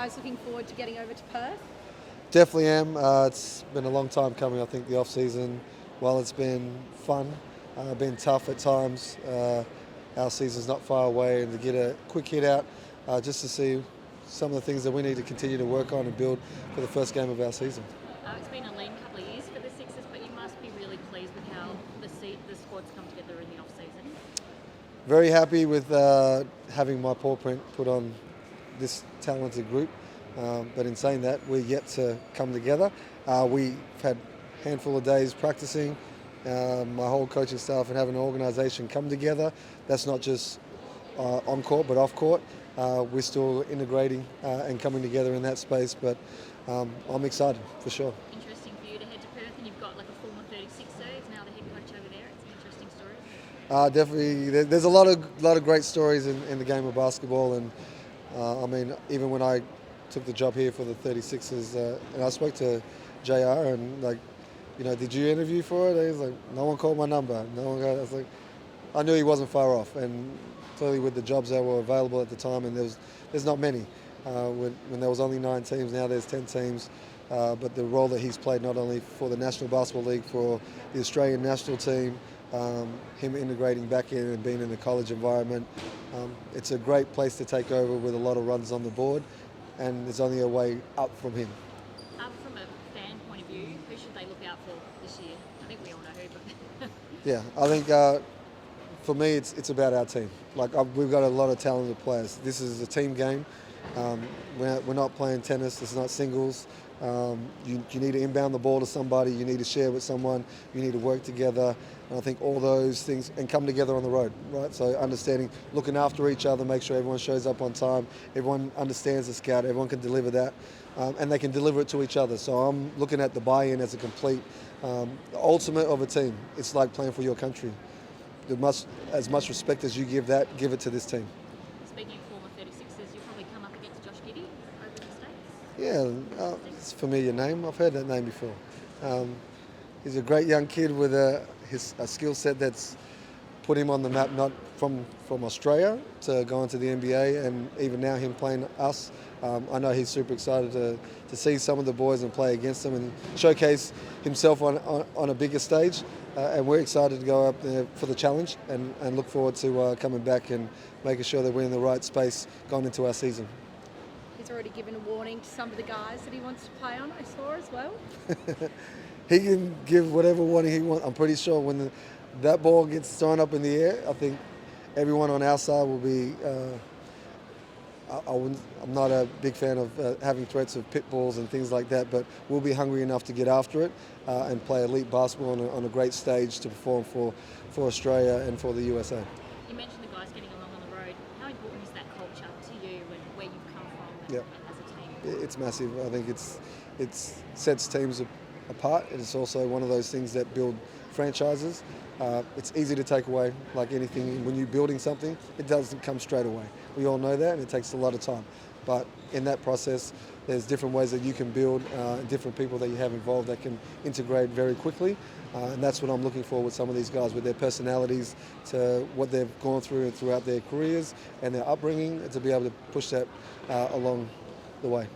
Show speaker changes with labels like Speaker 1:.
Speaker 1: guys looking forward to getting over to Perth?
Speaker 2: Definitely am. It's been a long time coming. I think the off season, while it's been fun, been tough at times. Our season's not far away, and to get a quick hit out, just to see some of the things that we need to continue to work on and build for the first game of our season.
Speaker 3: It's been a lean couple of years for the Sixers, but you must be really pleased with how the squad's come together in the off season.
Speaker 2: Very happy with having my paw print put on this talented group. But in saying that, we're yet to come together. We've had a handful of days practicing, my whole coaching staff and having an organisation come together. That's not just on court, but off court. We're still integrating and coming together in that space, but I'm excited for sure.
Speaker 3: Interesting for you to head to Perth, and you've got like a former 36er who's now the head coach over there. It's an interesting story.
Speaker 2: Definitely, there's a lot of great stories in the game of basketball, and I mean, even when I took the job here for the 36ers, and I spoke to JR and did you interview for it? He was like, no one called my number. No one got. I was like, I knew he wasn't far off, and clearly with the jobs that were available at the time, and there's not many. When there was only 9 teams, now there's 10 teams. But the role that he's played not only for the National Basketball League, for the Australian national team, him integrating back in and being in the college environment, it's a great place to take over with a lot of runs on the board, and there's only a way up from him.
Speaker 3: From a fan point of view, who should they look out for this year? I think we all know who, but
Speaker 2: Yeah, I think for me it's about our team. We've got a lot of talented players. This is a team game. We're not playing tennis. It's not singles. You need to inbound the ball to somebody. You need to share with someone. You need to work together. And I think all those things and come together on the road, right? So understanding, looking after each other, make sure everyone shows up on time. Everyone understands the scout. Everyone can deliver that, and they can deliver it to each other. So I'm looking at the buy-in as a complete, the ultimate of a team. It's like playing for your country. As much respect as you give that, give it to this team.
Speaker 3: Speaking of former 36ers, you'll probably come up against Josh Giddey over in the States.
Speaker 2: Yeah, it's a familiar name. I've heard that name before. He's a great young kid with a skill set that's put him on the map, not from Australia to go into the NBA, and even now him playing us. I know he's super excited to see some of the boys and play against them and showcase himself on a bigger stage. And we're excited to go up there for the challenge and look forward to coming back and making sure that we're in the right space going into our season.
Speaker 1: He's already given a warning to some of the guys that he wants to play on, I saw as well.
Speaker 2: He can give whatever warning he wants. I'm pretty sure when that ball gets thrown up in the air, I think everyone on our side will be. I'm not a big fan of having threats of pit bulls and things like that, but we'll be hungry enough to get after it and play elite basketball on a great stage to perform for Australia and for the USA.
Speaker 3: You mentioned the guys getting along on the road. How important is that culture to you and where you've come from as a team?
Speaker 2: It's massive. I think it sets teams apart. It's also one of those things that build franchises. It's easy to take away, like anything. When you're building something, it doesn't come straight away. We all know that, and it takes a lot of time. But in that process, there's different ways that you can build, different people that you have involved that can integrate very quickly. And that's what I'm looking for with some of these guys, with their personalities, to what they've gone through throughout their careers and their upbringing, to be able to push that along the way.